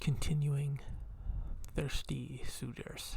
continuing Thirsty Suitors.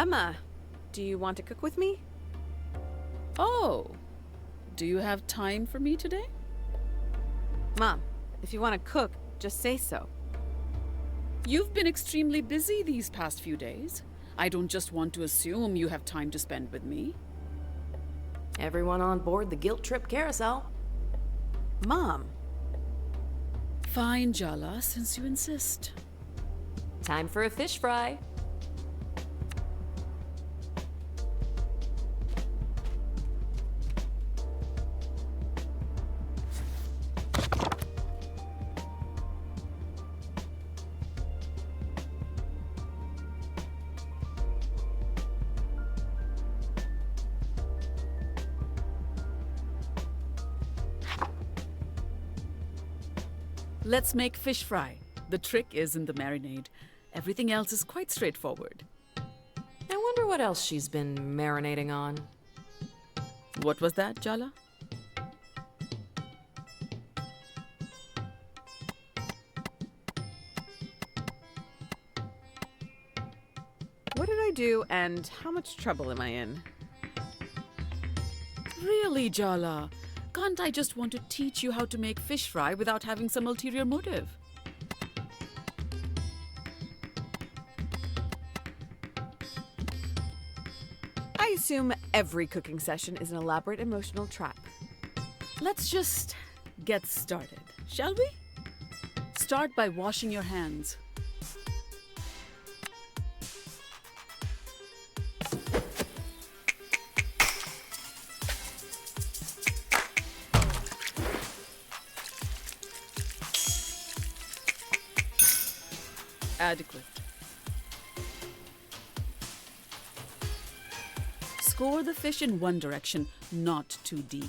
Emma, do you want to cook with me? Oh, do you have time for me today? Mom, if you want to cook, just say so. You've been extremely busy these past few days. I don't just want to assume you have time to spend with me. Everyone on board the guilt trip carousel. Mom, Fine, Jala, since you insist. Time for a fish fry. Let's make fish fry. The trick is in the marinade. Everything else is quite straightforward. I wonder what else she's been marinating on. What was that, Jala? what did I do and how much trouble am I in? Really, Jala? Can't I just want to teach you how to make fish fry without having some ulterior motive? I assume every cooking session is an elaborate emotional trap. Let's just get started, shall we? Start by washing your hands. Adequate. Score the fish in one direction, not too deep.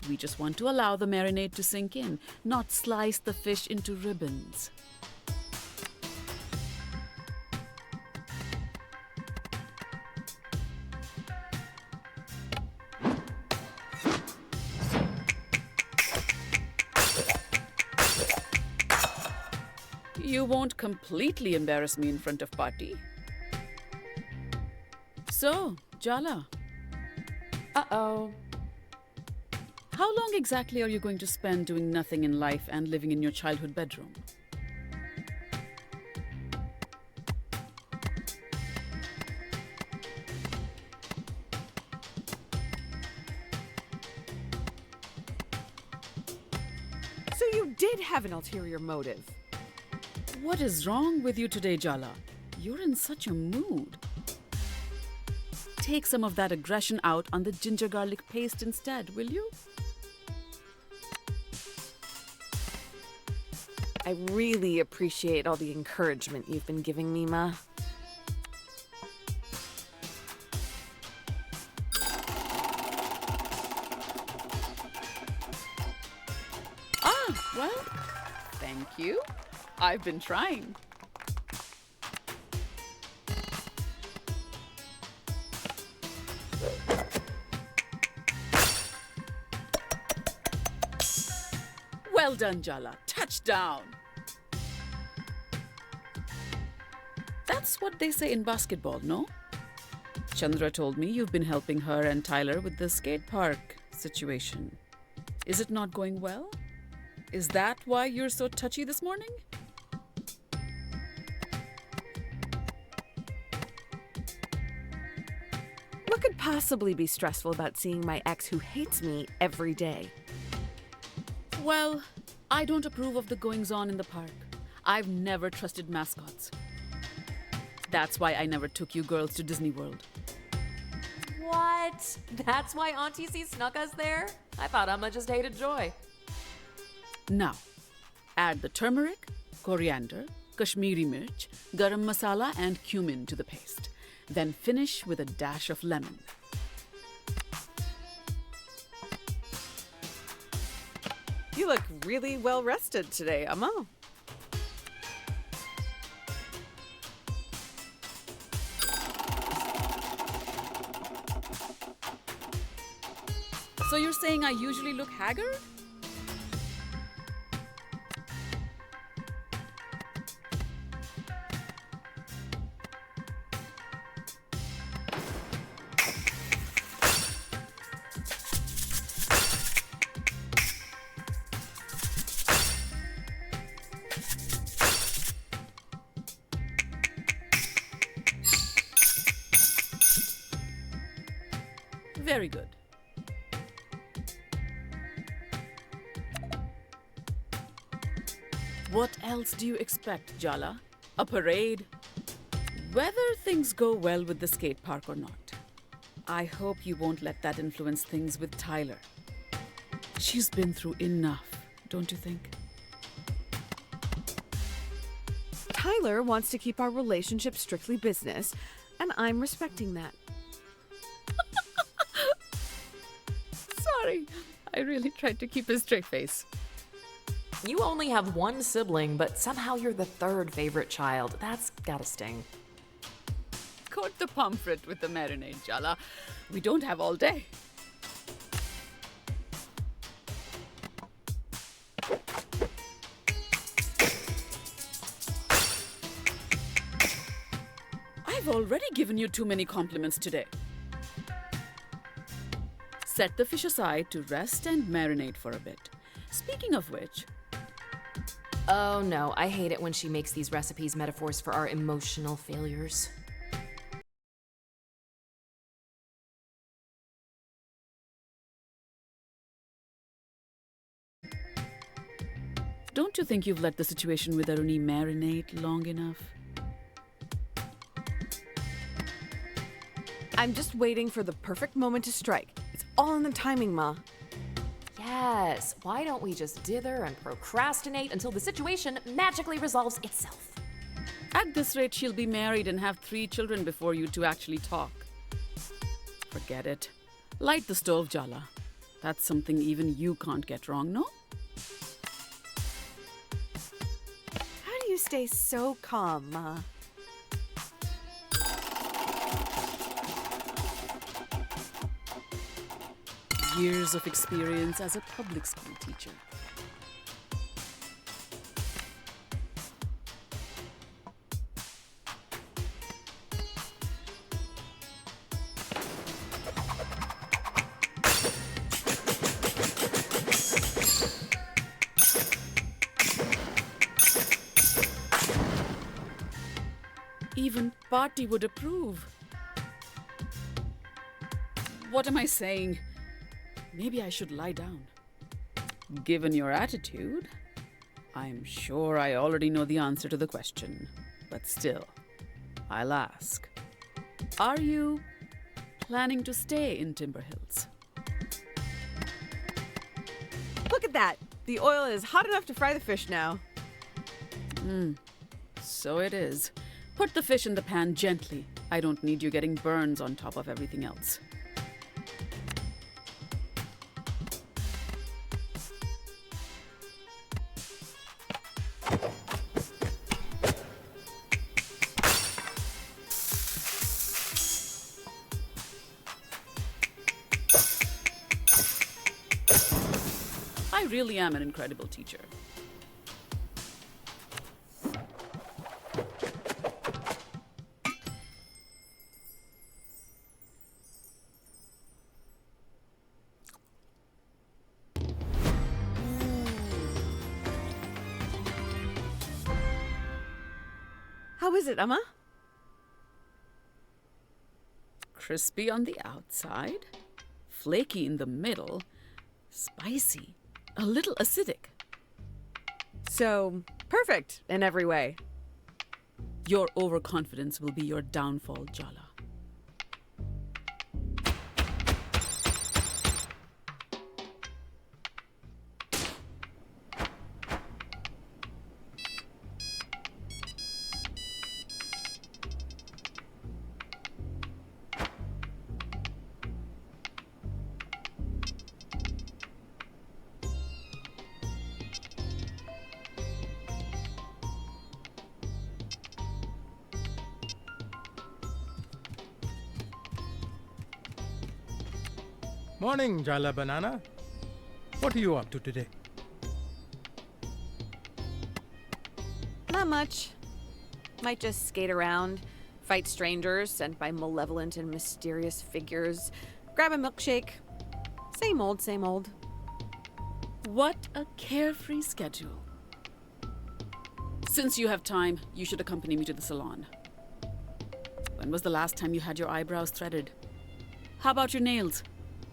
We just want to allow the marinade to sink in, not slice the fish into ribbons. You won't completely embarrass me in front of Pati. So, Jala, Uh-oh. how long exactly are you going to spend doing nothing in life and living in your childhood bedroom? So you did have an ulterior motive. What is wrong with you today, Jala? You're in such a mood. Take some of that aggression out on the ginger garlic paste instead, will you? I really appreciate all the encouragement you've been giving me, Ma. Well, thank you. I've been trying. Well done, Jala. Touchdown. That's what they say in basketball, no? Chandra told me you've been helping her and Tyler with the skate park situation. Is it not going well? Is that why you're so touchy this morning? What could possibly be stressful about seeing my ex who hates me every day? Well, I don't approve of the goings-on in the park. I've never trusted mascots. That's why I never took you girls to Disney World. What? That's why Auntie C snuck us there? I thought Amma just hated Joy. Now, add the turmeric, coriander, Kashmiri mirch, garam masala and cumin to the paste. Then finish with a dash of lemon. You look really well rested today, Amma. So you're saying I usually look haggard? Very good. What else do you expect, Jala? A parade? Whether things go well with the skate park or not, I hope you won't let that influence things with Tyler. She's been through enough, don't you think? Tyler wants to keep our relationship strictly business, and I'm respecting that. Sorry, I really tried to keep a straight face. You only have one sibling, but somehow you're the third favorite child. That's gotta sting. Coat the pomfret with the marinade, Jala. We don't have all day. I've already given you too many compliments today. Set the fish aside to rest and marinate for a bit. Speaking of which... Oh no, I hate it when she makes these recipes metaphors for our emotional failures. Don't you think you've let the situation with Aruni marinate long enough? I'm just waiting for the perfect moment to strike. It's all in the timing, Ma. Yes, why don't we just dither and procrastinate until the situation magically resolves itself? At this rate, she'll be married and have 3 children before you two actually talk. Forget it. Light the stove, Jala. That's something even you can't get wrong, no? How do you stay so calm, Ma? Years of experience as a public school teacher. Even Party would approve. What am I saying? Maybe I should lie down. Given your attitude, I'm sure I already know the answer to the question. But still, I'll ask. Are you planning to stay in Timber Hills? Look at that! The oil is hot enough to fry the fish now. So it is. Put the fish in the pan gently. I don't need you getting burns on top of everything else. I really am an incredible teacher. How is it, Emma? Crispy on the outside, flaky in the middle, spicy, a little acidic. So, perfect in every way. Your overconfidence will be your downfall, Jala. Morning, Jala Banana. What are you up to today? Not much. Might just skate around, fight strangers sent by malevolent and mysterious figures, grab a milkshake. Same old, same old. What a carefree schedule. Since you have time, you should accompany me to the salon. When was the last time you had your eyebrows threaded? How about your nails?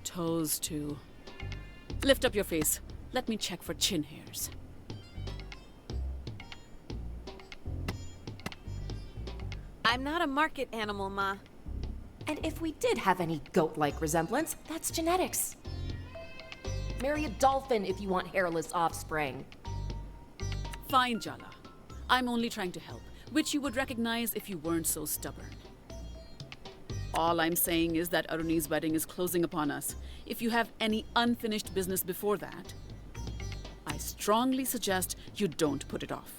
Toes, too. Lift up your face. Let me check for chin hairs. I'm not a market animal, Ma. And if we did have any goat-like resemblance, that's genetics. Marry a dolphin if you want hairless offspring. Fine, Jala. I'm only trying to help, which you would recognize if you weren't so stubborn. All I'm saying is that Aruni's wedding is closing upon us. If you have any unfinished business before that, I strongly suggest you don't put it off.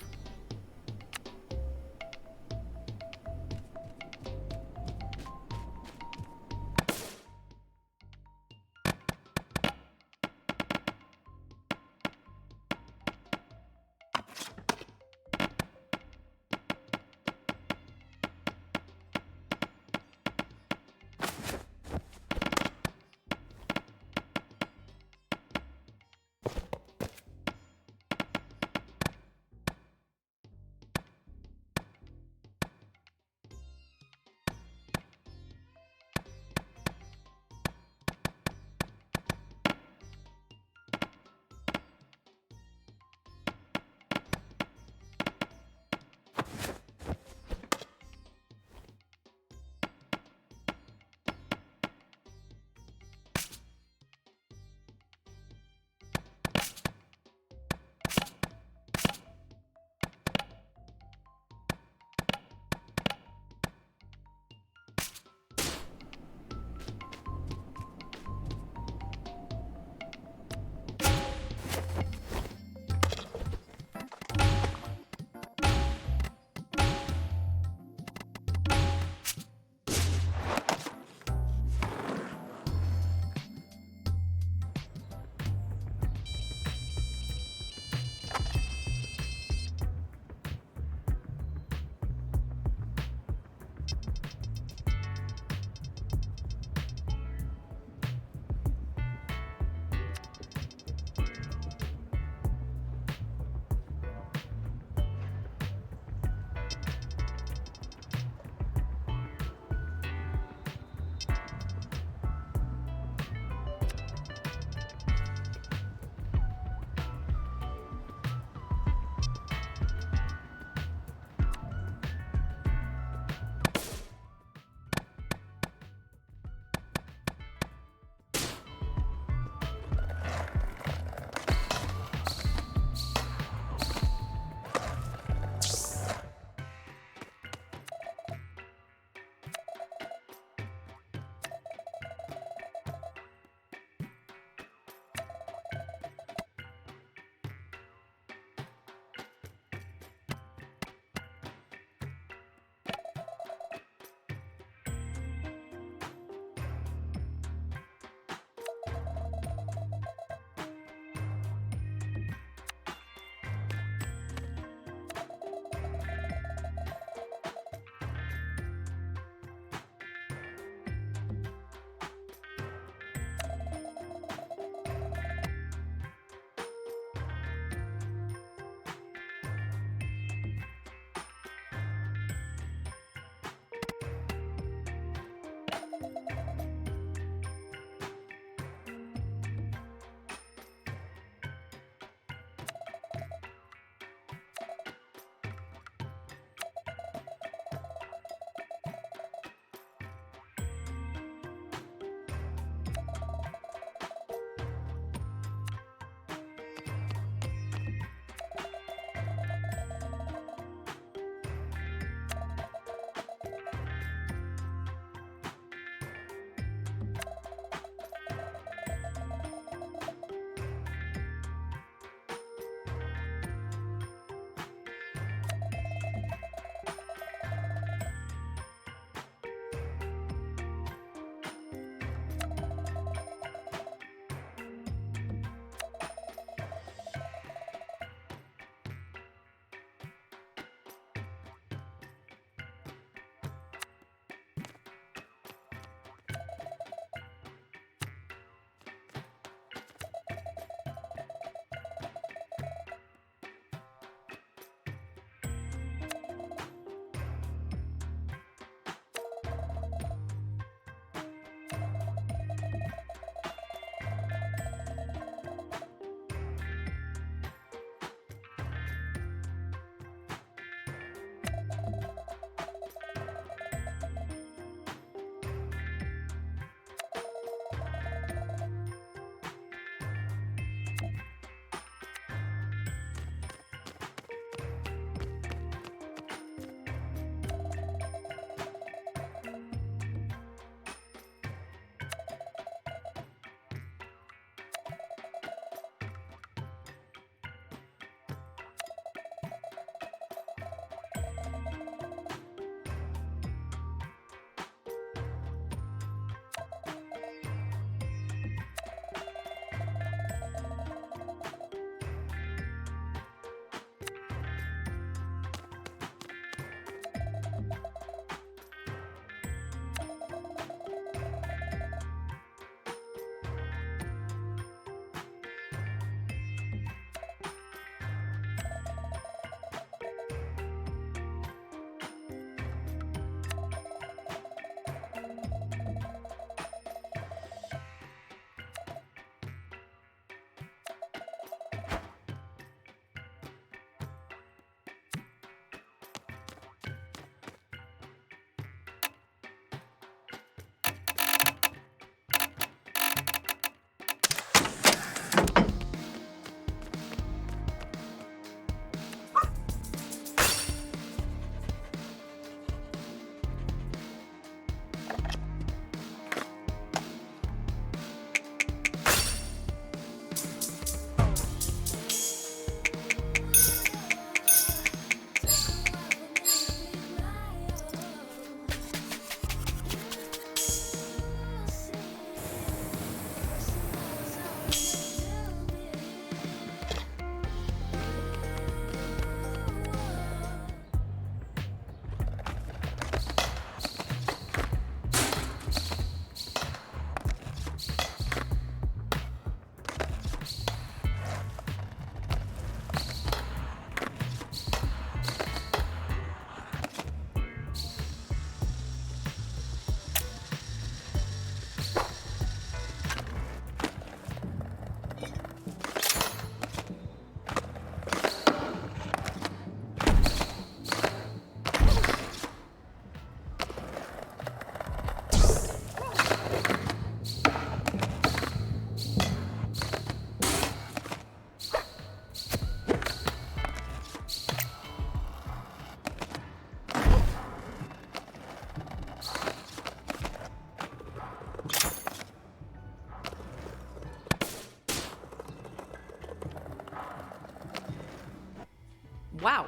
Wow,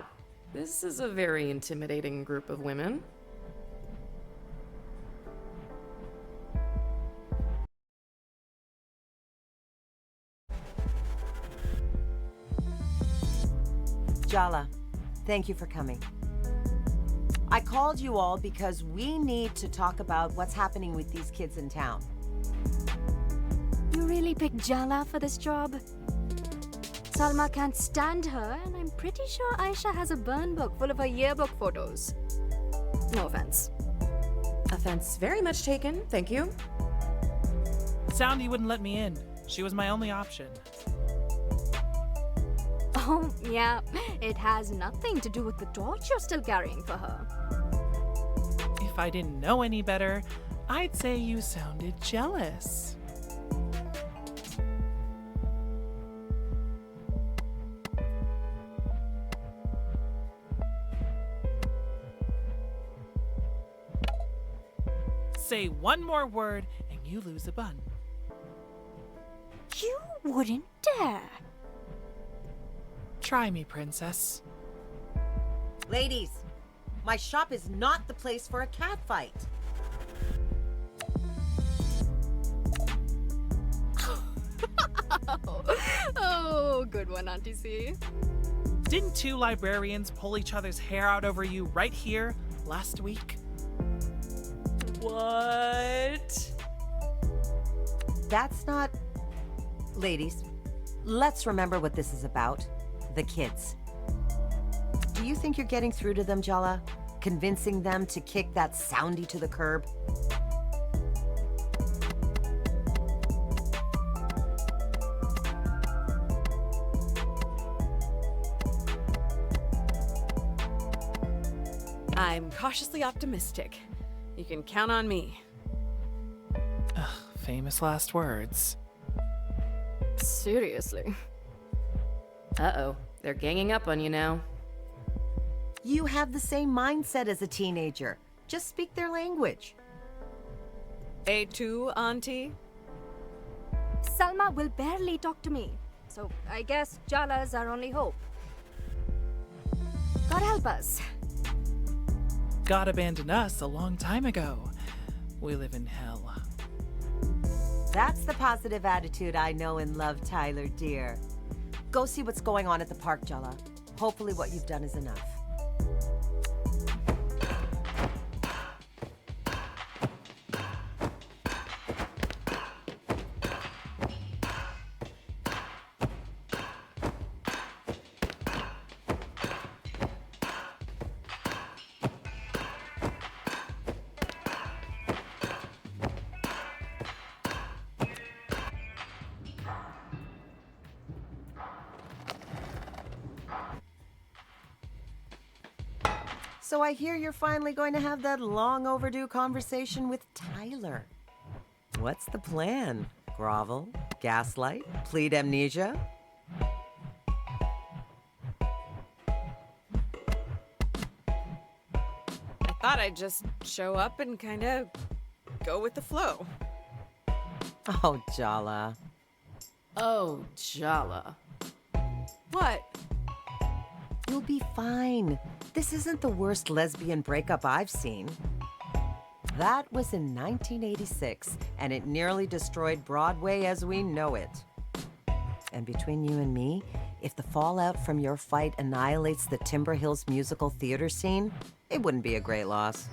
this is a very intimidating group of women. Jala, thank you for coming. I called you all because we need to talk about what's happening with these kids in town. You really picked Jala for this job? Salma can't stand her, and I'm pretty sure Aisha has a burn book full of her yearbook photos. No offense. Offense very much taken, thank you. Soundy wouldn't let me in. She was my only option. Oh, yeah, it has nothing to do with the torch you're still carrying for her. If I didn't know any better, I'd say you sounded jealous. Say one more word and you lose a bun. You wouldn't dare. Try me, princess. Ladies, my shop is not the place for a cat fight. Oh, good one, Auntie C. Didn't two librarians pull each other's hair out over you right here last week? What? That's not... Ladies, let's remember what this is about. The kids. Do you think you're getting through to them, Jala? Convincing them to kick that Soundy to the curb? I'm cautiously optimistic. You can count on me. Famous last words. Seriously. Uh-oh, they're ganging up on you now. You have the same mindset as a teenager. Just speak their language. A2, Auntie? Salma will barely talk to me, so I guess Jala's our only hope. God help us. God abandoned us a long time ago. We live in hell. That's the positive attitude I know and love, Tyler, dear. Go see what's going on at the park, Jala. Hopefully what you've done is enough. So I hear you're finally going to have that long overdue conversation with Tyler. What's the plan? Grovel? Gaslight? Plead amnesia? I thought I'd just show up and kind of go with the flow. Oh, Jala. Oh, Jala. What? You'll be fine. This isn't the worst lesbian breakup I've seen. That was in 1986, and it nearly destroyed Broadway as we know it. And between you and me, if the fallout from your fight annihilates the Timber Hills musical theater scene, it wouldn't be a great loss.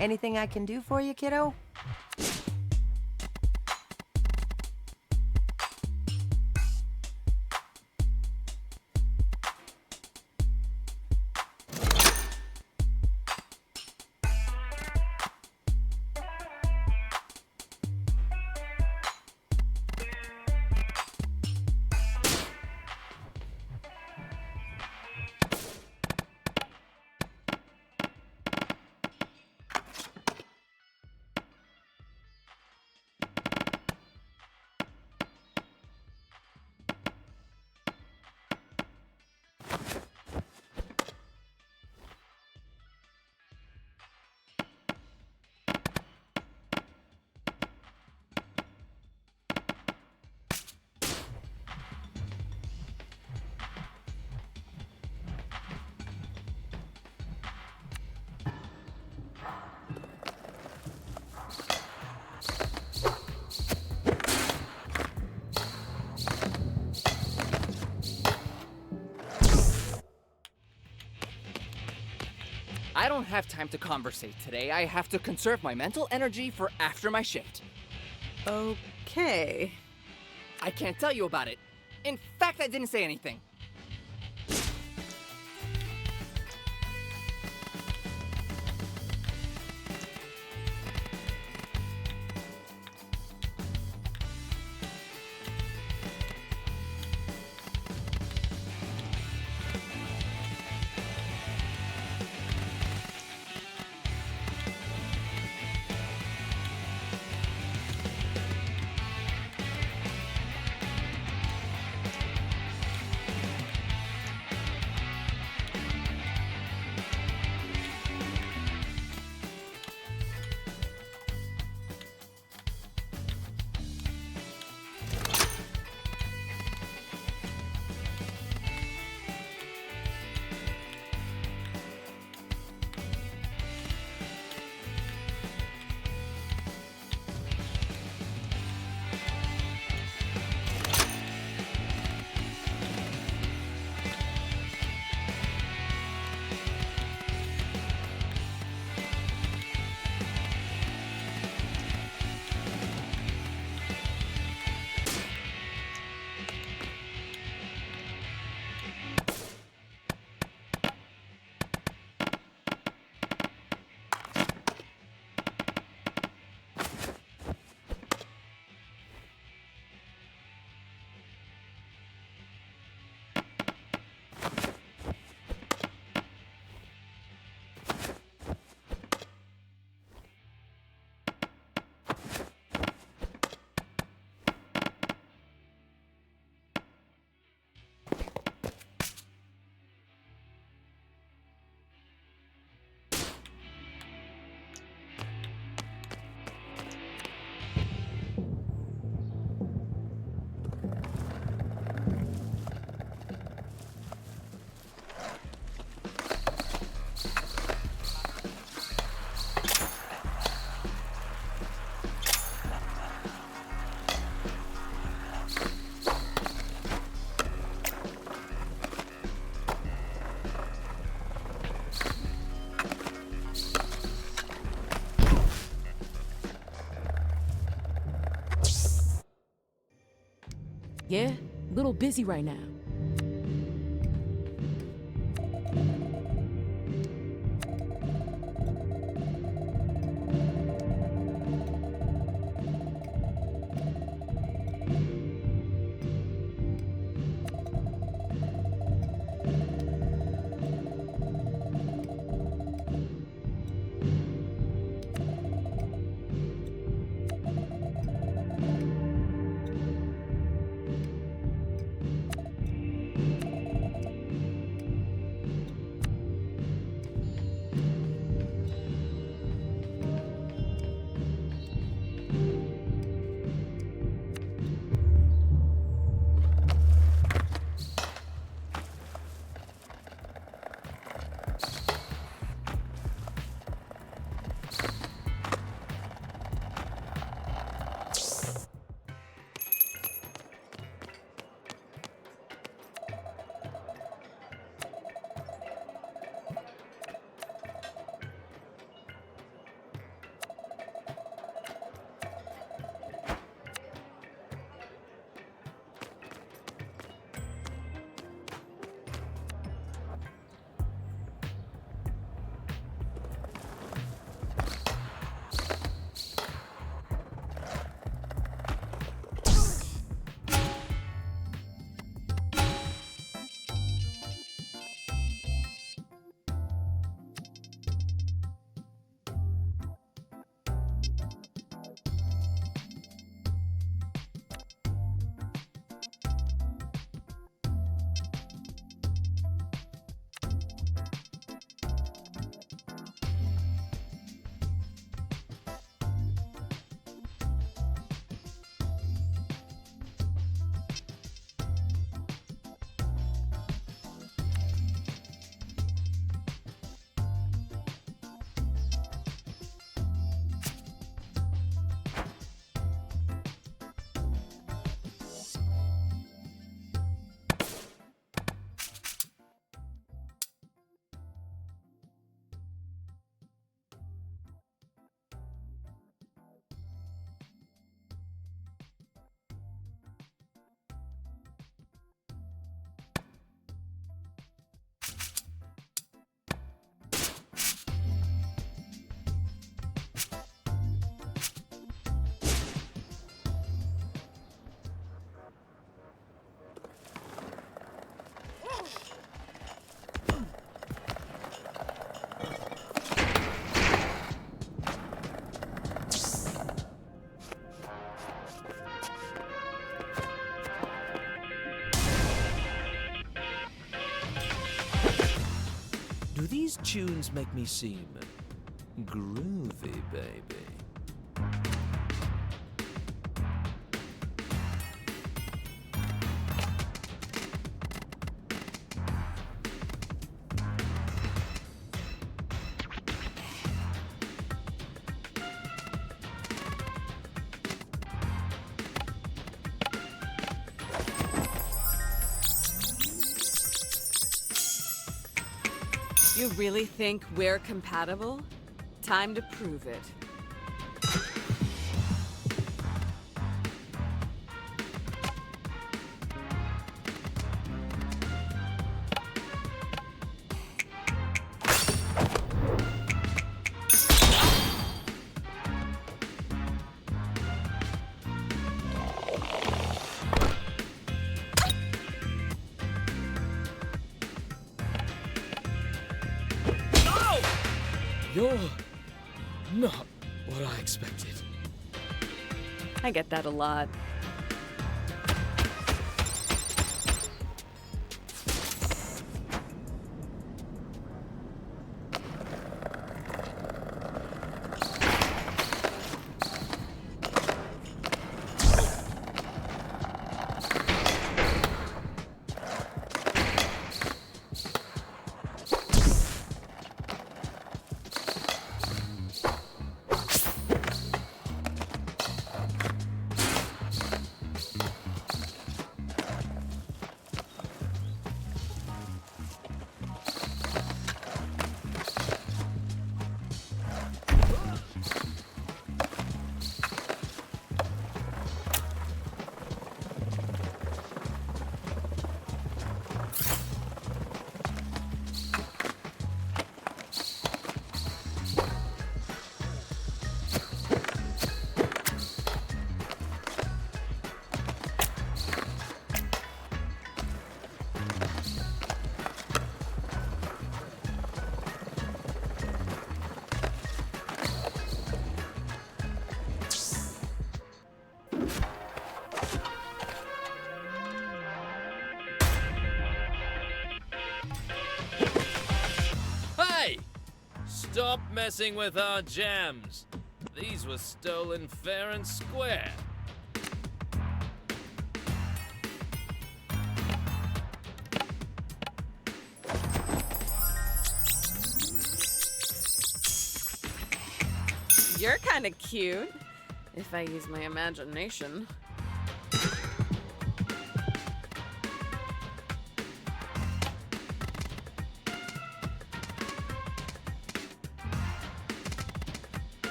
Anything I can do for you, kiddo? I don't have time to conversate today. I have to conserve my mental energy for after my shift. Okay. I can't tell you about it. In fact, I didn't say anything. Yeah, little busy right now. these tunes make me seem groovy, baby? You really think we're compatible? Time to prove it. You're not what I expected. I get that a lot. Hey! Stop messing with our jams. These were stolen fair and square. You're kind of cute, if I use my imagination.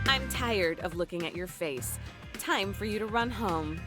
I'm tired of looking at your face. Time for you to run home.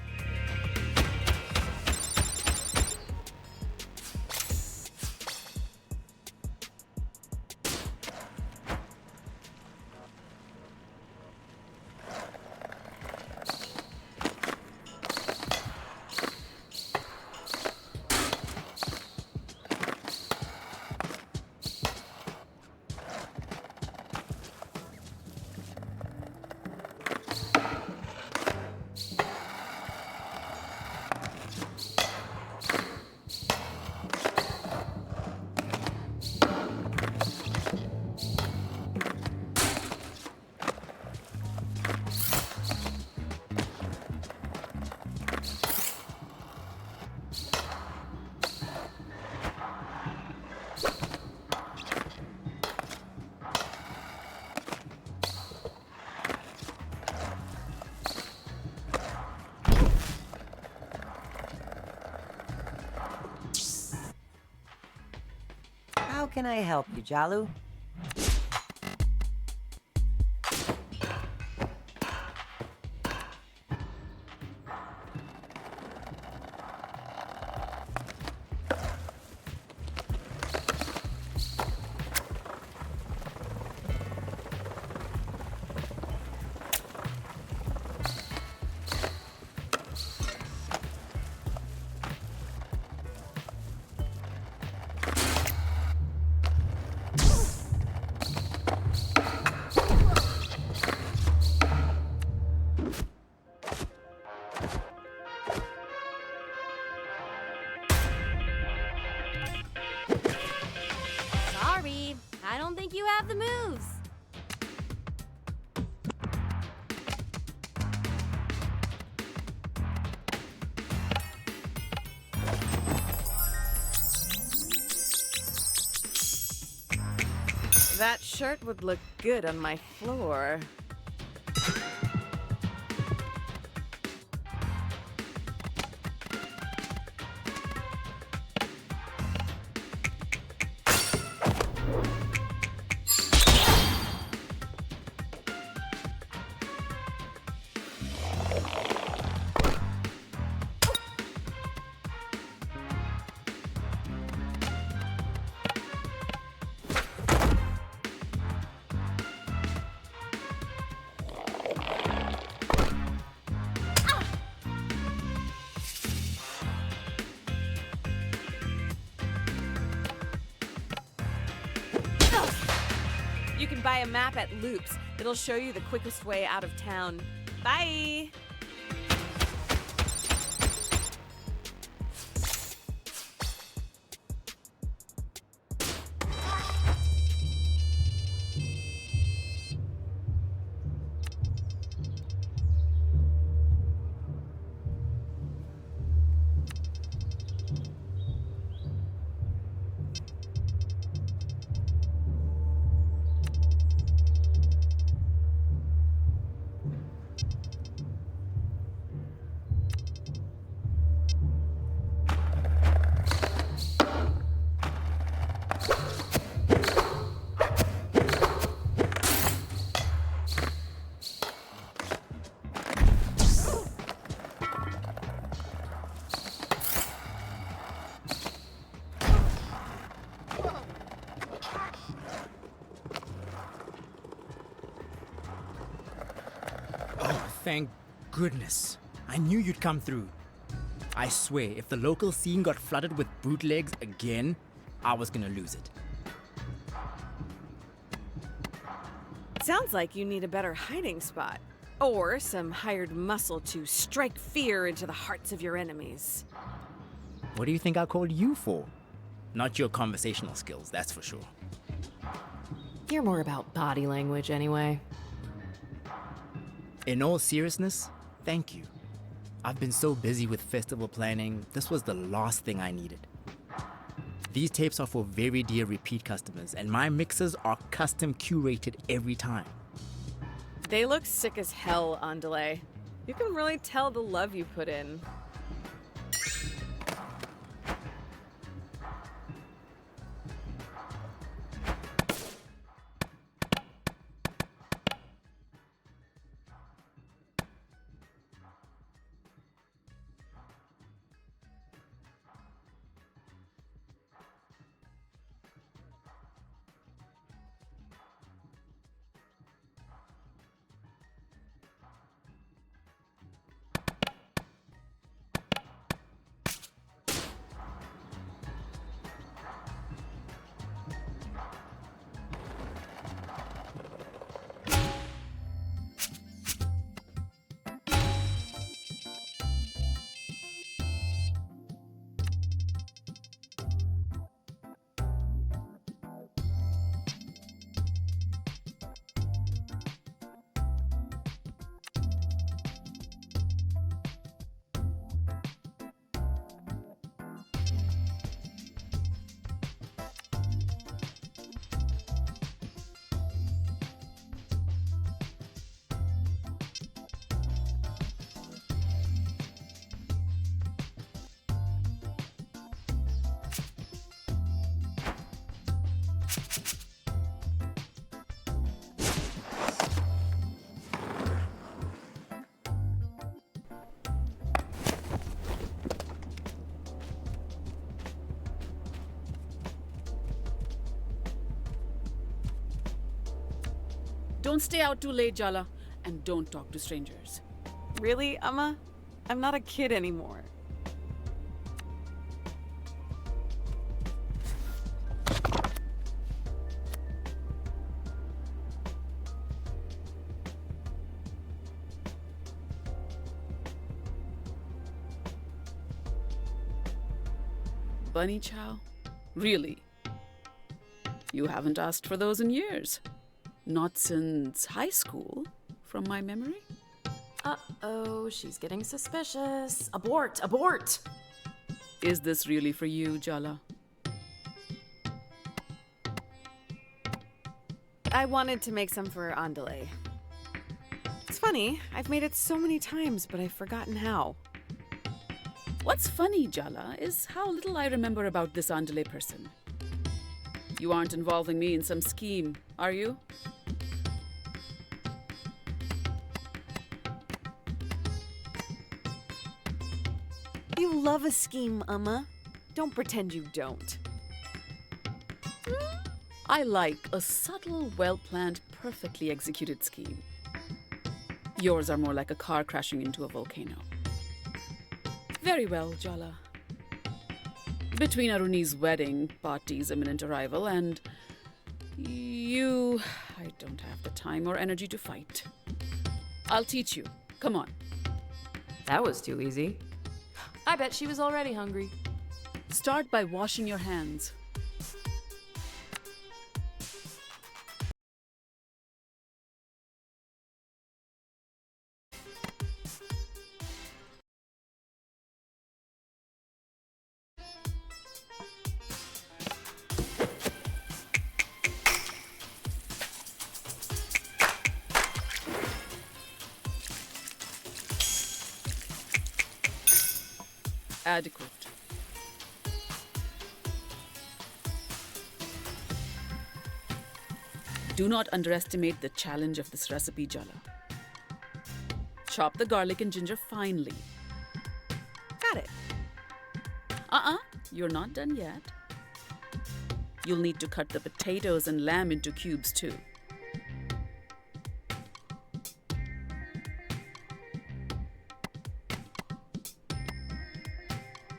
How can I help you, Jalu? shirt would look good on my floor. You can buy a map at Loops. It'll show you the quickest way out of town. Bye! Thank goodness. I knew you'd come through. I swear, if the local scene got flooded with bootlegs again, I was gonna lose it. Sounds like you need a better hiding spot. Or some hired muscle to strike fear into the hearts of your enemies. What do you think I called you for? Not your conversational skills, that's for sure. You're more about body language anyway. In all seriousness, thank you. I've been so busy with festival planning, this was the last thing I needed. These tapes are for very dear repeat customers, and my mixes are custom curated every time. They look sick as hell on delay. You can really tell the love you put in. Don't stay out too late, Jala, and don't talk to strangers. Really, Amma? I'm not a kid anymore. Bunny chow? Really? You haven't asked for those in years. Not since high school, from my memory. Uh-oh, she's getting suspicious. Abort! Abort! Is this really for you, Jala? I wanted to make some for Andale. It's funny, I've made it so many times, but I've forgotten how. What's funny, Jala, is how little I remember about this Andale person. You aren't involving me in some scheme, are you? You love a scheme, Amma. Don't pretend you don't. I like a subtle, well-planned, perfectly executed scheme. Yours are more like a car crashing into a volcano. Very well, Jala. Between Aruni's wedding, Pati's imminent arrival, and you, I don't have the time or energy to fight. I'll teach you. Come on. That was too easy. I bet she was already hungry. Start by washing your hands. Adequate. Do not underestimate the challenge of this recipe, Jala. Chop the garlic and ginger finely. Got it. You're not done yet. You'll need to cut the potatoes and lamb into cubes too.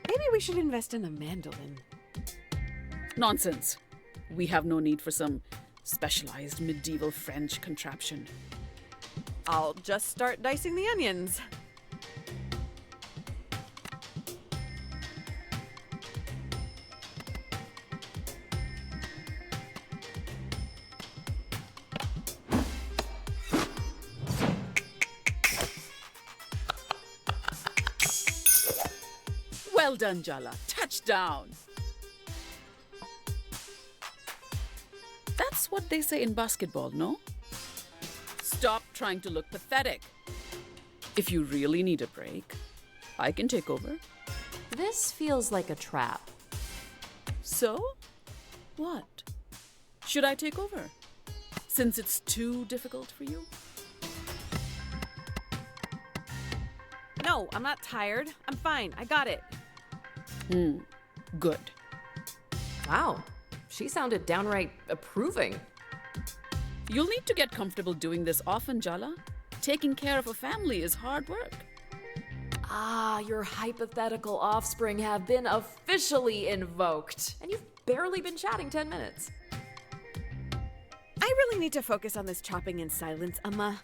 Maybe we should invest in a mandolin. Nonsense. We have no need for some specialized medieval French contraption. I'll just start dicing the onions. Well done, Jala. Touchdown! That's what they say in basketball, no? Stop trying to look pathetic. If you really need a break, I can take over. This feels like a trap. So? What? Should I take over? Since it's too difficult for you? No, I'm not tired. I'm fine. I got it. Good. Wow, she sounded downright approving. You'll need to get comfortable doing this often, Jala. Taking care of a family is hard work. Ah, your hypothetical offspring have been officially invoked. And you've barely been chatting 10 minutes. I really need to focus on this chopping in silence, Amma.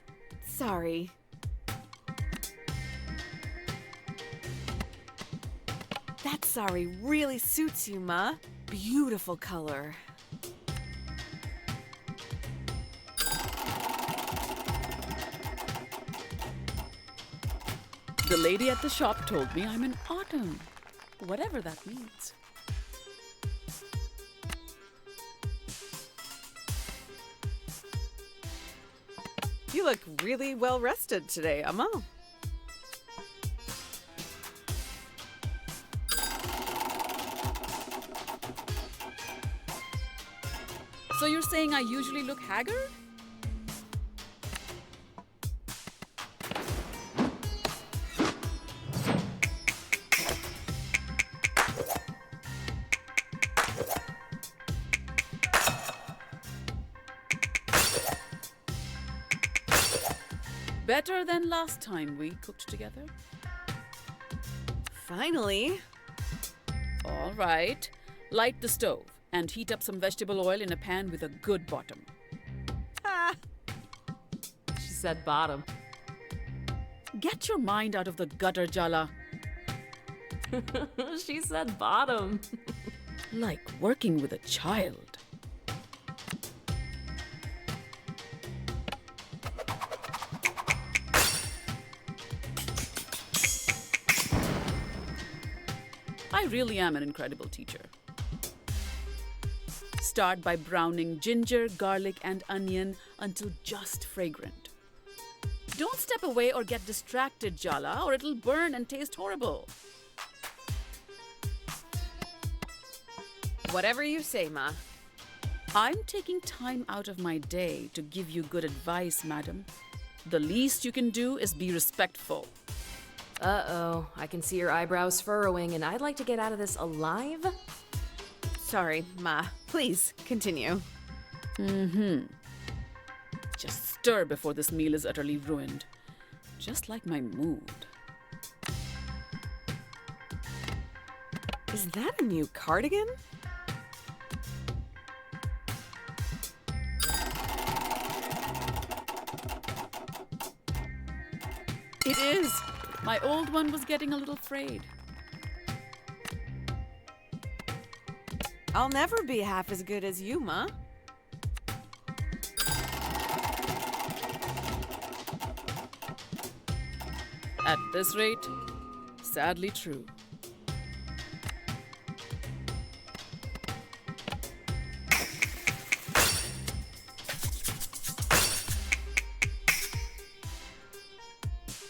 Sorry. That sari really suits you, Ma. Beautiful color. The lady at the shop told me I'm in autumn, whatever that means. You look really well rested today, Amma. So you're saying I usually look haggard? Better than last time we cooked together. Finally. All right. Light the stove and heat up some vegetable oil in a pan with a good bottom. Ah. She said bottom. Get your mind out of the gutter, Jala. She said bottom. Like working with a child. I really am an incredible teacher. start by browning ginger, garlic, and onion until just fragrant. Don't step away or get distracted, Jala, or it'll burn and taste horrible. Whatever you say, Ma. I'm taking time out of my day to give you good advice, madam. The least you can do is be respectful. Uh-oh, I can see your eyebrows furrowing, and I'd like to get out of this alive. Sorry, Ma. Please, continue. Just stir before this meal is utterly ruined. Just like my mood. Is that a new cardigan? It is. My old one was getting a little frayed. I'll never be half as good as you, Ma. At this rate, sadly true.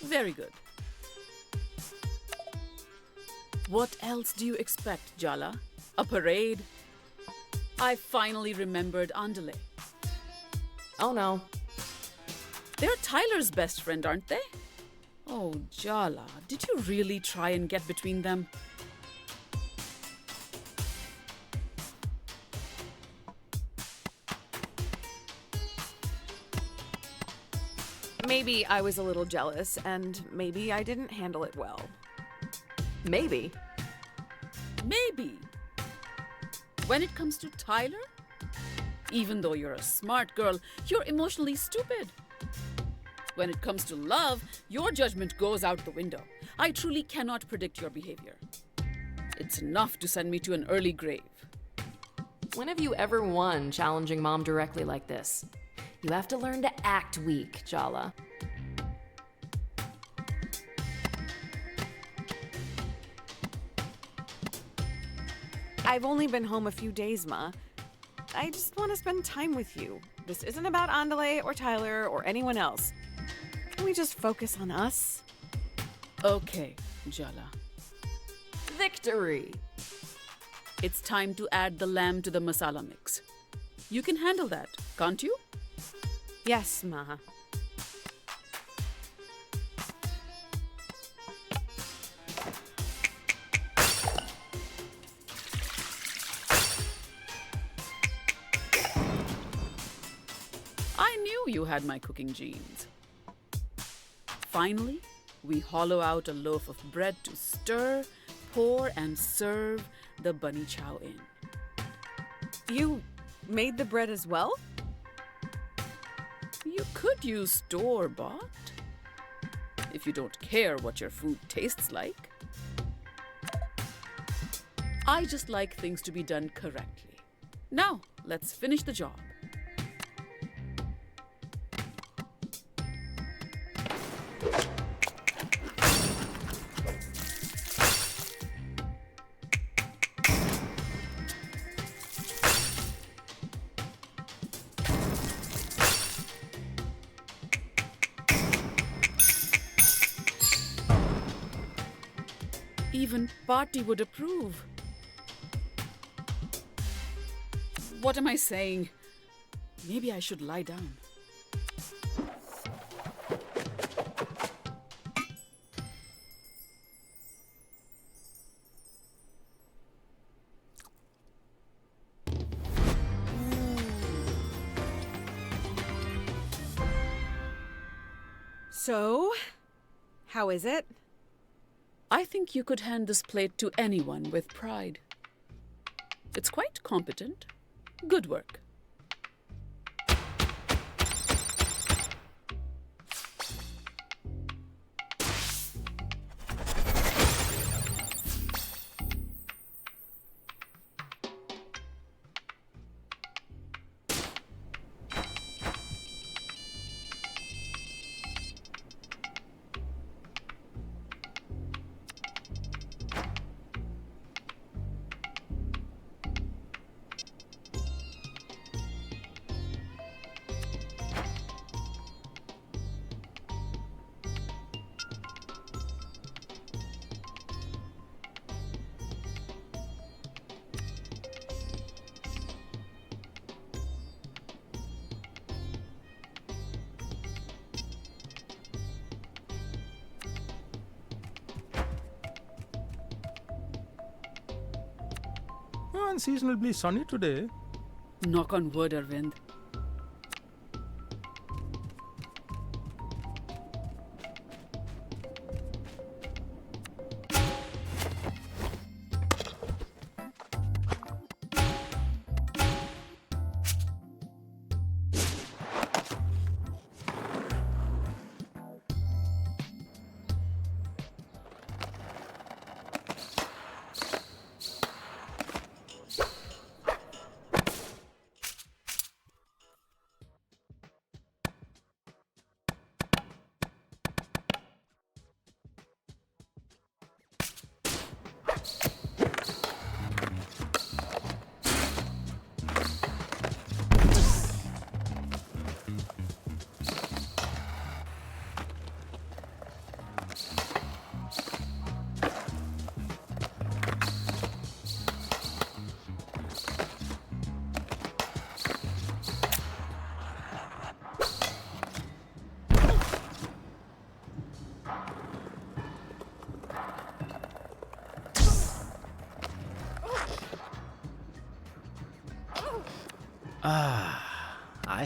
Very good. What else do you expect, Jala? A parade? I finally remembered Andale. Oh no. They're Tyler's best friend, aren't they? Oh, Jala, did you really try and get between them? Maybe I was a little jealous, and maybe I didn't handle it well. Maybe. Maybe. When it comes to Tyler, even though you're a smart girl, you're emotionally stupid. When it comes to love, your judgment goes out the window. I truly cannot predict your behavior. It's enough to send me to an early grave. When have you ever won challenging Mom directly like this? You have to learn to act weak, Jala. I've only been home a few days, Ma. I just want to spend time with you. This isn't about Andale or Tyler or anyone else. Can we just focus on us? Okay, Jala. Victory! It's time to add the lamb to the masala mix. You can handle that, can't you? Yes, Ma. I knew you had my cooking genes. Finally, we hollow out a loaf of bread to stir, pour, and serve the bunny chow in. You made the bread as well? You could use store-bought, if you don't care what your food tastes like. I just like things to be done correctly. Now, let's finish the job. Even Party would approve. What am I saying? Maybe I should lie down. So, how is it? I think you could hand this plate to anyone with pride. It's quite competent. Good work. unseasonably sunny today. Knock on wood, Arvind.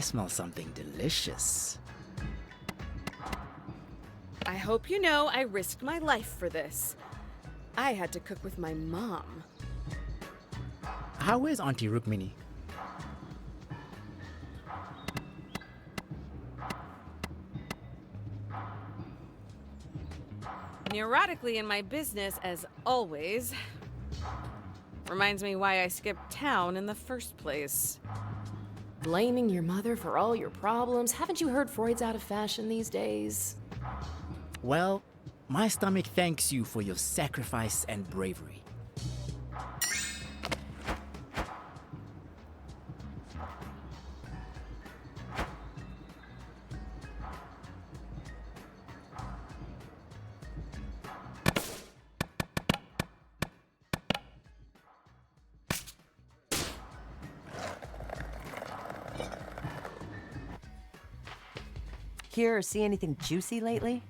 I smell something delicious. I hope you know I risked my life for this. I had to cook with my mom. How is Auntie Rukmini? Neurotically in my business, as always. Reminds me why I skipped town in the first place. Blaming your mother for all your problems. Haven't you heard Freud's out of fashion these days? Well, my stomach thanks you for your sacrifice and bravery. Hear or see anything juicy lately?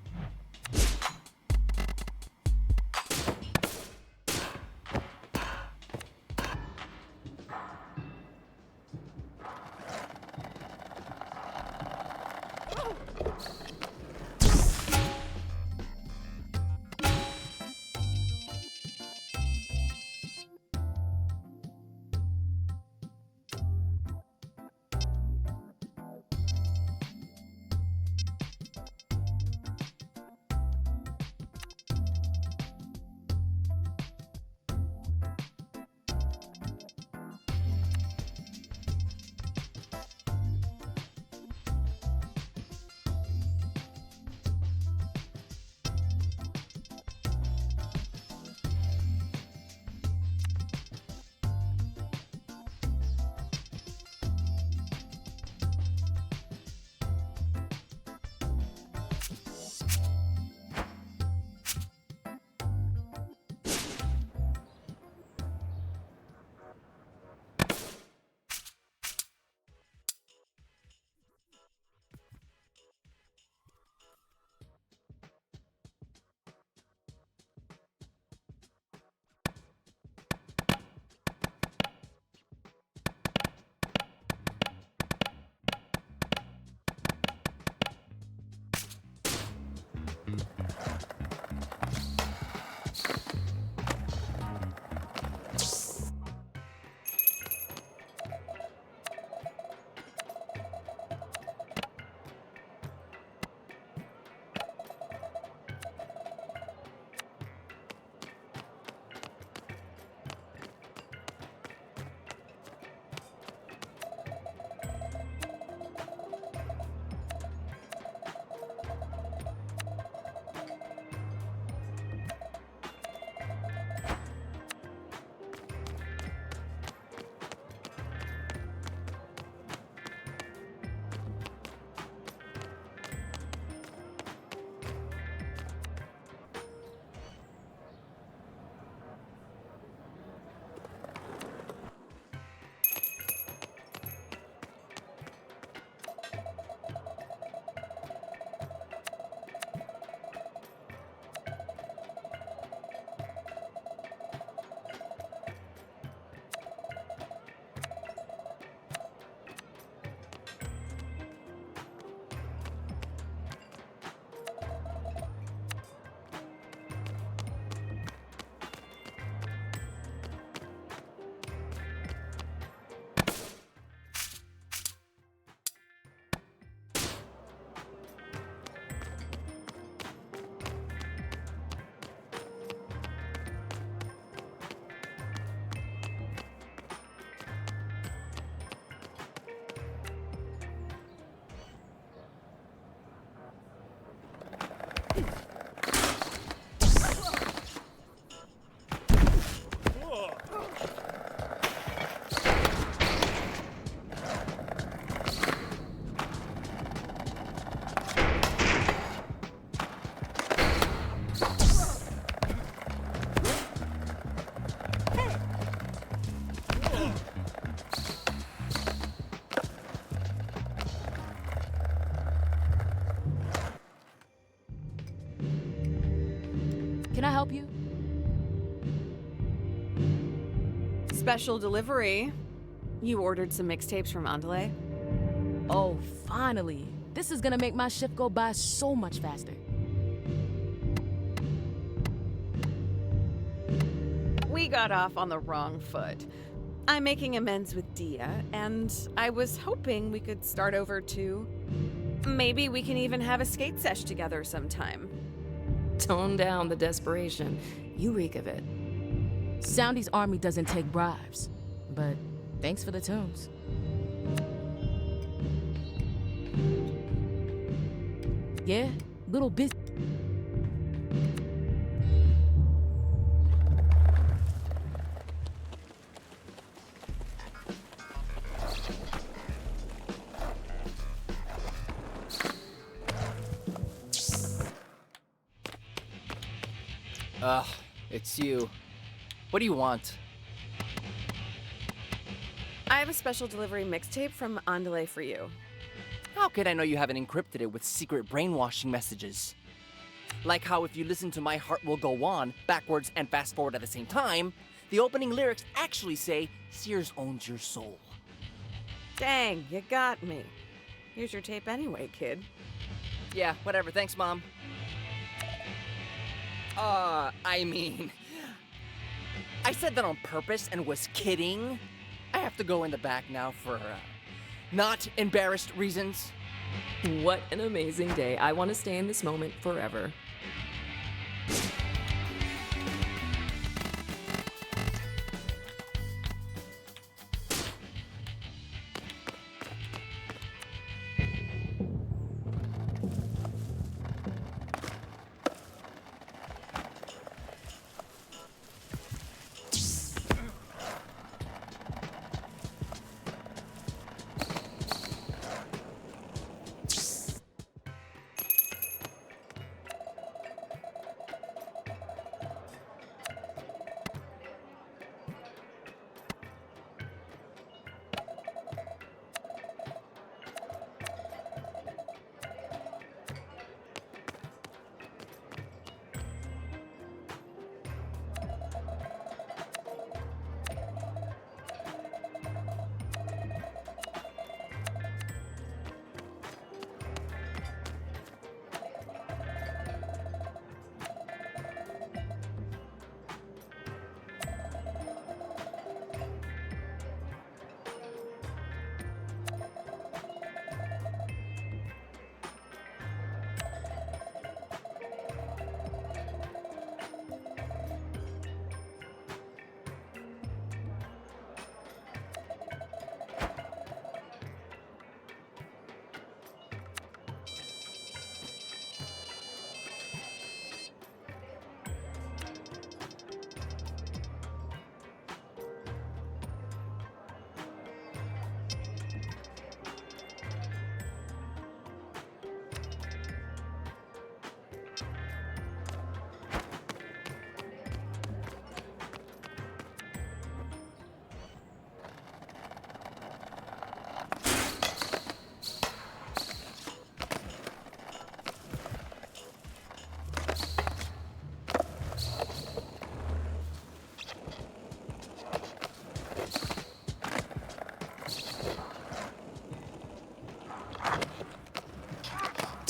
Can I help you? Special delivery. You ordered some mixtapes from Andale? Oh, finally. This is gonna make my shift go by so much faster. We got off on the wrong foot. I'm making amends with Dia, and I was hoping we could start over too. Maybe we can even have a skate sesh together sometime. Tone down the desperation. You reek of it. Soundy's army doesn't take bribes, but thanks for the tunes. Yeah, little busy. Ugh, it's you. What do you want? I have a special delivery mixtape from Andale for you. How could I know you haven't encrypted it with secret brainwashing messages? Like how if you listen to My Heart Will Go On backwards and fast forward at the same time, the opening lyrics actually say, Sears owns your soul. Dang, you got me. Here's your tape anyway, kid. Yeah, whatever, thanks, Mom. I mean... I said that on purpose and was kidding. I have to go in the back now for, not embarrassed reasons. What an amazing day. I want to stay in this moment forever.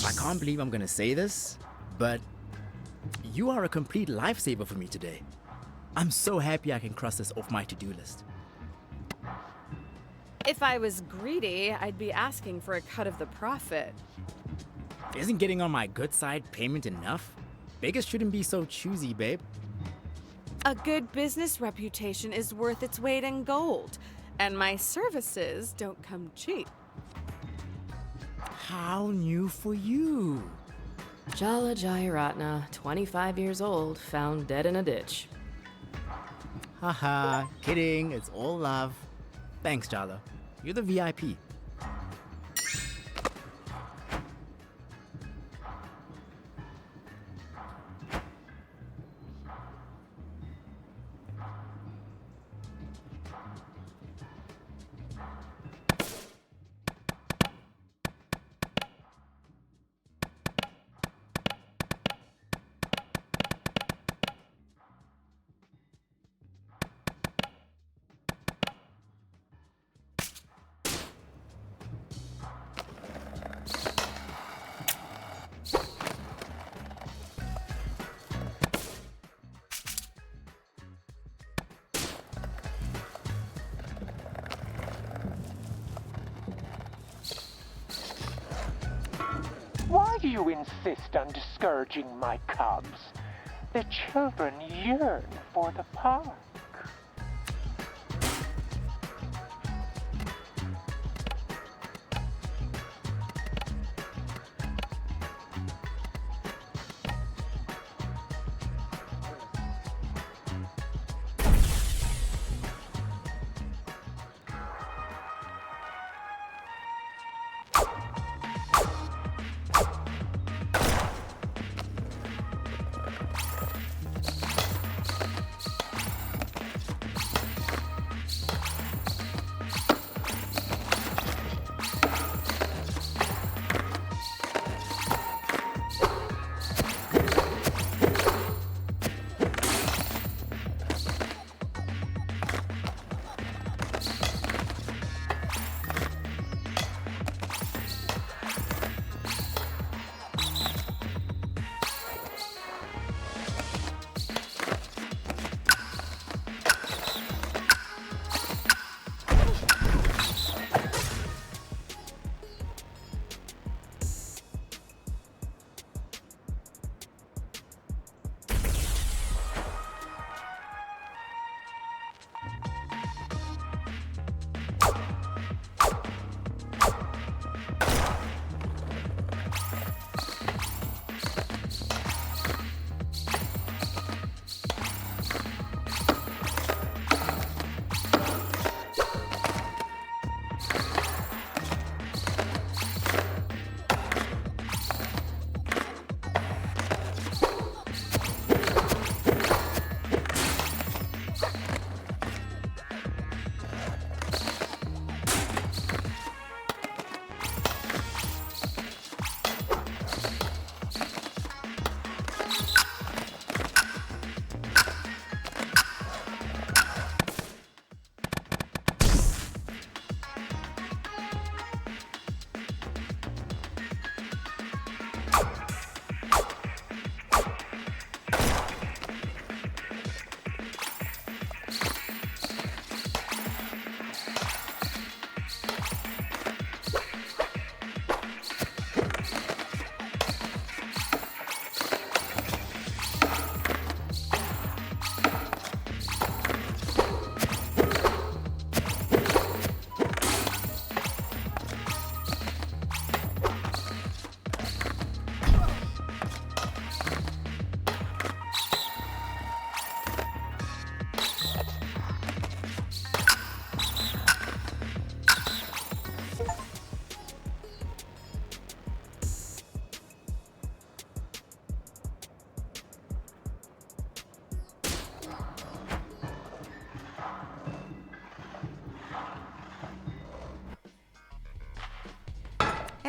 I can't believe I'm gonna say this, but you are a complete lifesaver for me today. I'm so happy I can cross this off my to-do list. If I was greedy, I'd be asking for a cut of the profit. Isn't getting on my good side payment enough? Beggars shouldn't be so choosy, babe. A good business reputation is worth its weight in gold, and my services don't come cheap. How new for you? Jala Jayaratna, 25 years old, found dead in a ditch. Haha, kidding, it's all love. Thanks, Jala. You're the VIP. Why do you insist on discouraging my cubs? The children yearn for the park.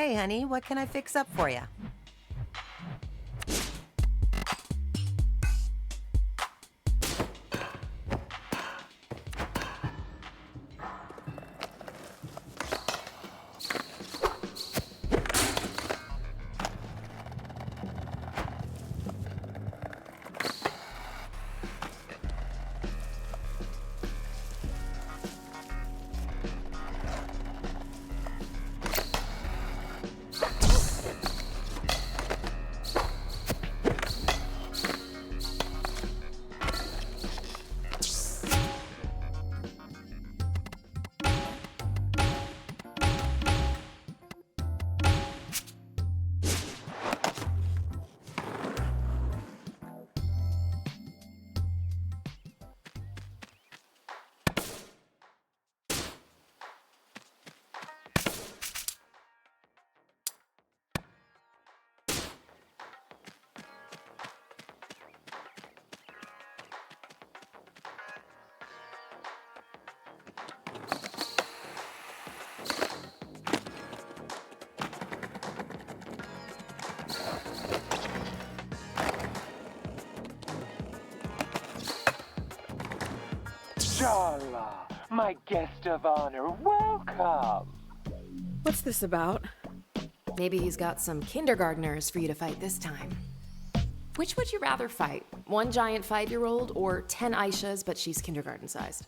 Hey, honey, what can I fix up for you? Jala, my guest of honor, welcome. What's this about? Maybe he's got some kindergartners for you to fight this time. Which would you rather fight? One giant 5-year-old or 10 Aishas, but she's kindergarten sized?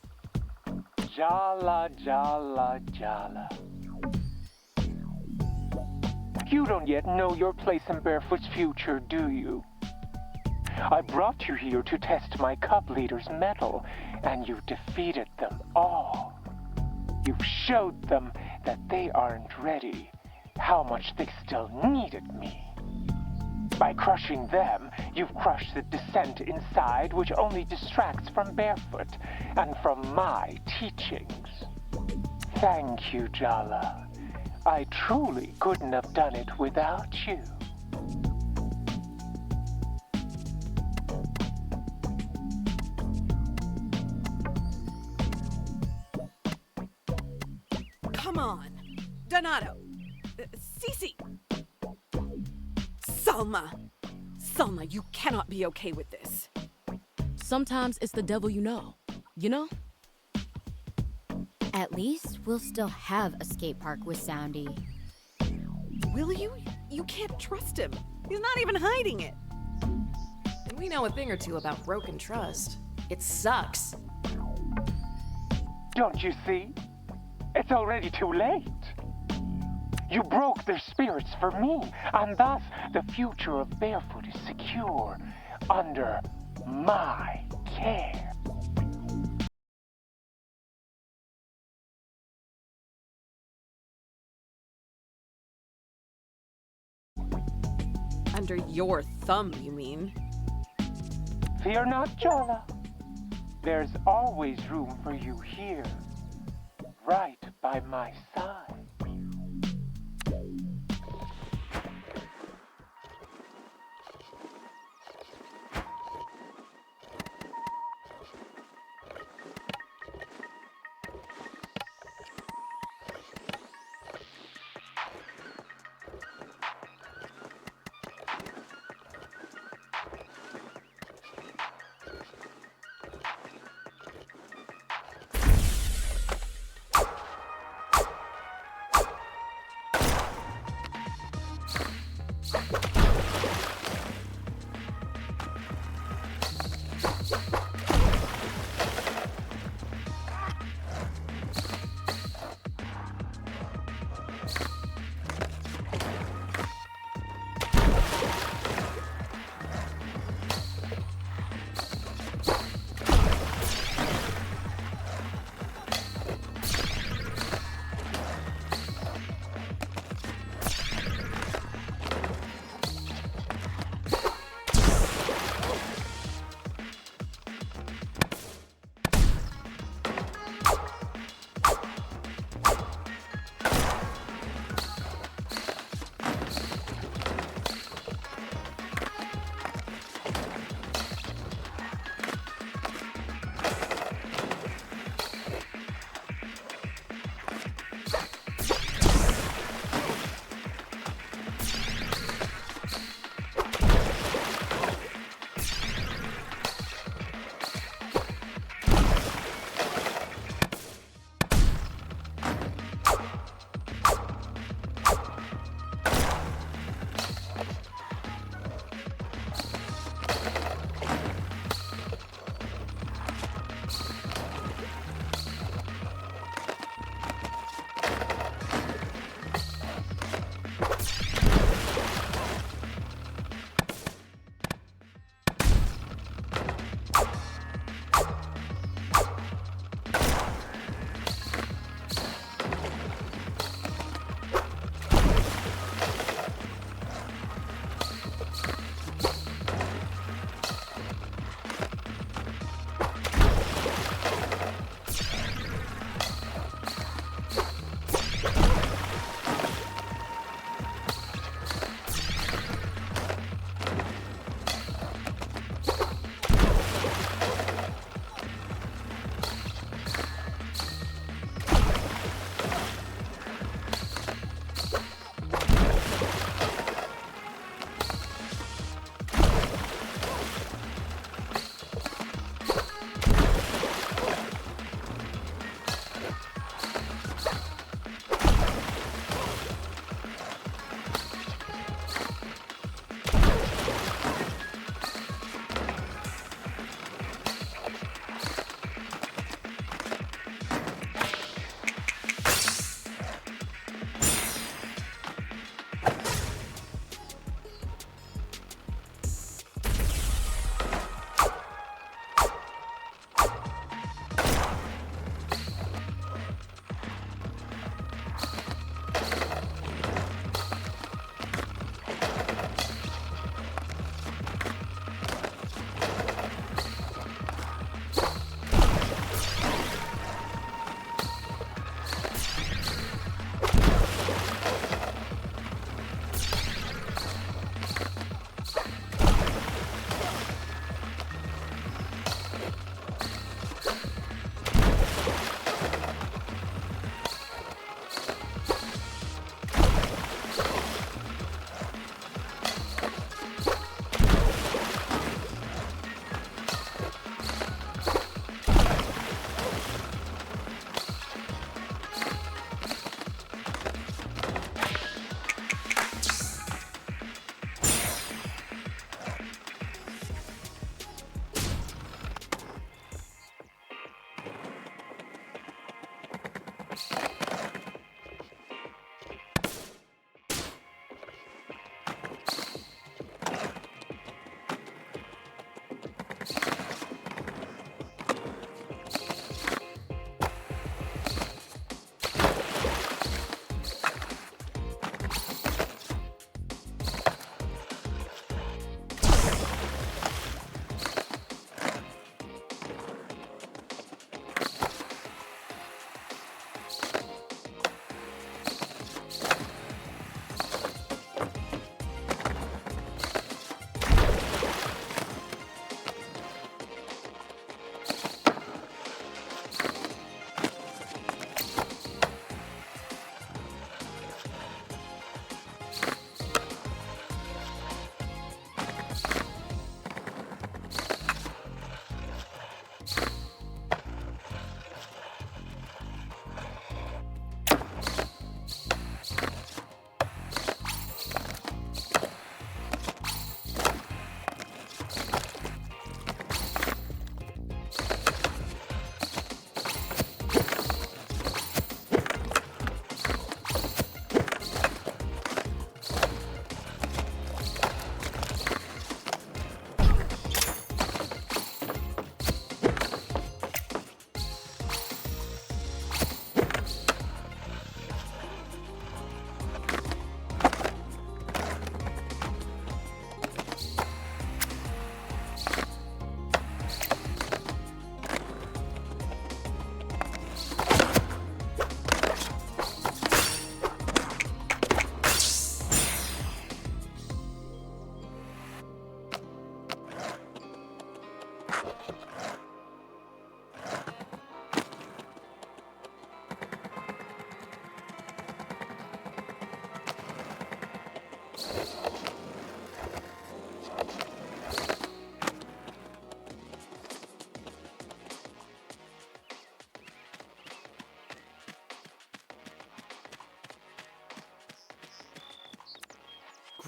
Jala, Jala, Jala. You don't yet know your place in Barefoot's future, do you? I brought you here to test my cub leader's mettle, and you defeated them all. You've showed them that they aren't ready, how much they still needed me. By crushing them, you've crushed the dissent inside, which only distracts from Barefoot and from my teachings. Thank you, Jala. I truly couldn't have done it without you. Come on. Donato. Cece. Salma. Salma, you cannot be okay with this. Sometimes it's the devil you know. You know? At least we'll still have a skate park with Soundy. Will you? You can't trust him. He's not even hiding it. And we know a thing or two about broken trust. It sucks. Don't you see? It's already too late. You broke their spirits for me, and thus the future of Barefoot is secure under my care. Under your thumb, you mean? Fear not, Jala. There's always room for you here, right by my side.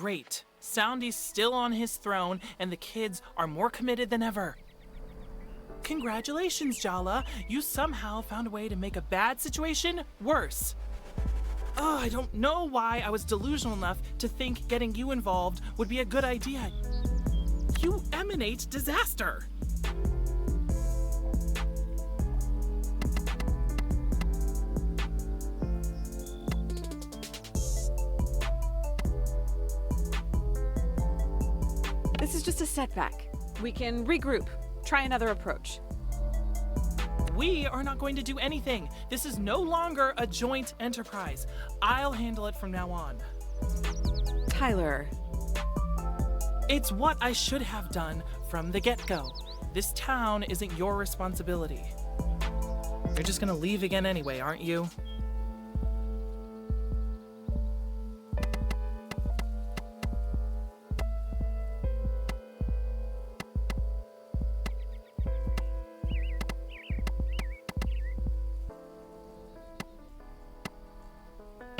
Great. Soundy's still on his throne, and the kids are more committed than ever. Congratulations, Jala. You somehow found a way to make a bad situation worse. Oh, I don't know why I was delusional enough to think getting you involved would be a good idea. You emanate disaster. This is just a setback. We can regroup, try another approach. We are not going to do anything. This is no longer a joint enterprise. I'll handle it from now on. Tyler. It's what I should have done from the get-go. This town isn't your responsibility. You're just gonna leave again anyway, aren't you?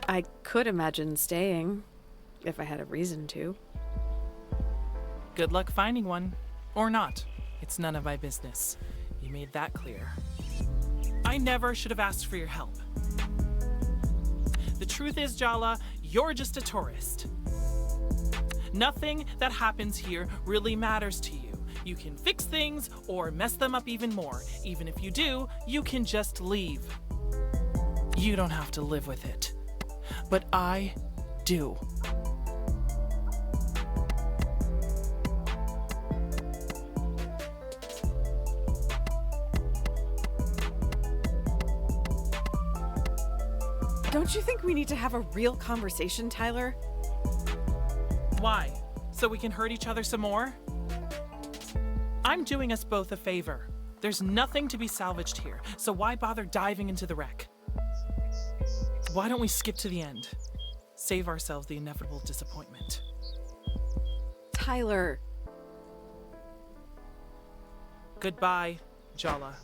I could imagine staying, if I had a reason to. Good luck finding one. Or not. It's none of my business. You made that clear. I never should have asked for your help. The truth is, Jala, you're just a tourist. Nothing that happens here really matters to you. You can fix things or mess them up even more. Even if you do, you can just leave. You don't have to live with it. But I do. Don't you think we need to have a real conversation, Tyler? Why? So we can hurt each other some more? I'm doing us both a favor. There's nothing to be salvaged here, so why bother diving into the wreck? Why don't we skip to the end? Save ourselves the inevitable disappointment. Tyler. Goodbye, Jala.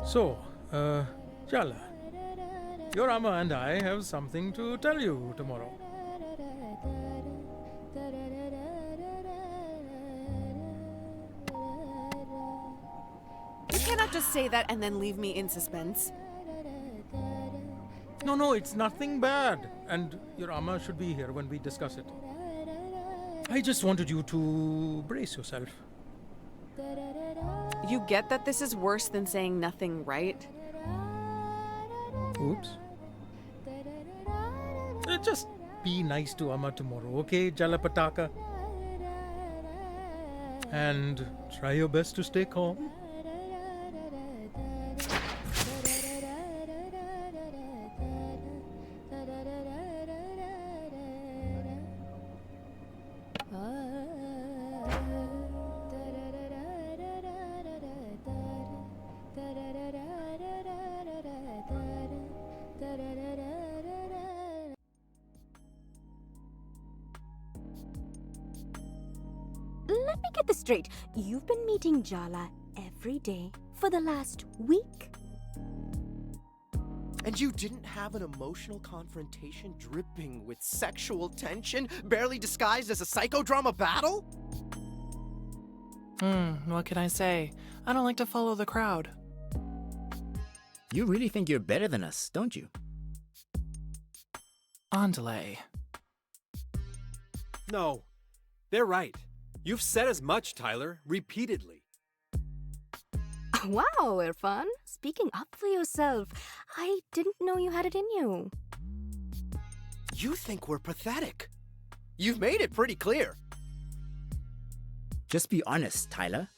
So, Jala, your Amma and I have something to tell you tomorrow. You cannot just say that and then leave me in suspense. No, it's nothing bad. And your Amma should be here when we discuss it. I just wanted you to brace yourself. You get that this is worse than saying nothing, right? Oops. Just be nice to Amma tomorrow, okay, Jalapataka? And try your best to stay calm. Let me get this straight. You've been meeting Jala every day for the last week? And you didn't have an emotional confrontation dripping with sexual tension, barely disguised as a psychodrama battle? What can I say? I don't like to follow the crowd. You really think you're better than us, don't you? Andale. No, they're right. You've said as much, Tyler, repeatedly. Wow, Irfan. Speaking up for yourself. I didn't know you had it in you. You think we're pathetic. You've made it pretty clear. Just be honest, Tyler.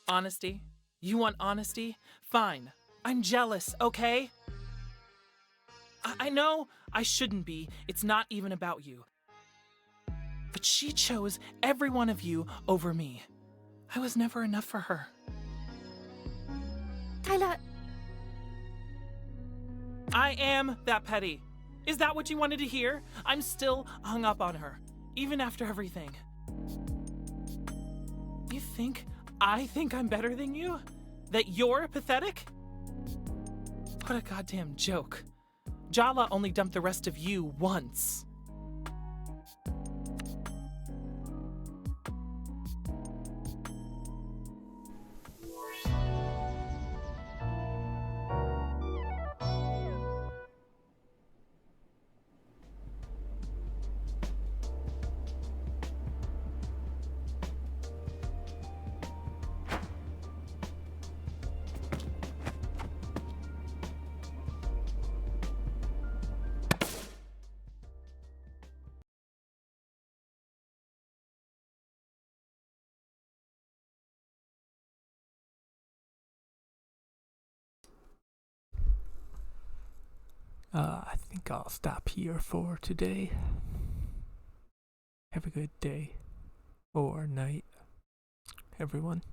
Honesty? You want honesty? Fine. I'm jealous, okay? I know I shouldn't be. It's not even about you. But she chose every one of you over me. I was never enough for her. Tyler. I am that petty. Is that what you wanted to hear? I'm still hung up on her, even after everything. You think I think I'm better than you? That you're pathetic? What a goddamn joke. Jala only dumped the rest of you once. I think I'll stop here for today. Have a good day or night, everyone.